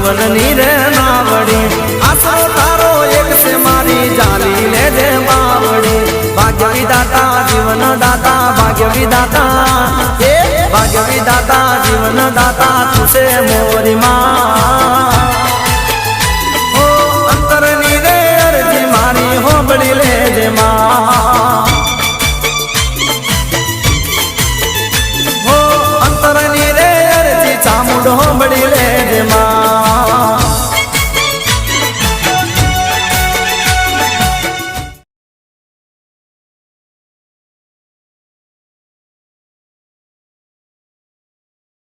જીવનની રે નાવડી આશરો તારો એક છે મારી જાલી લેજે બાવડી ભાગ્ય વિધાતા જીવન દાતા ભાગ્ય વિધાતા એ ભાગ્ય વિધાતા જીવન દાતા તું છે મોરી માં ઓ અંતરની રે અરજી મારી હોબળી લેજે માં ઓ અંતરની રે અરજી ચામુંડ હોબળી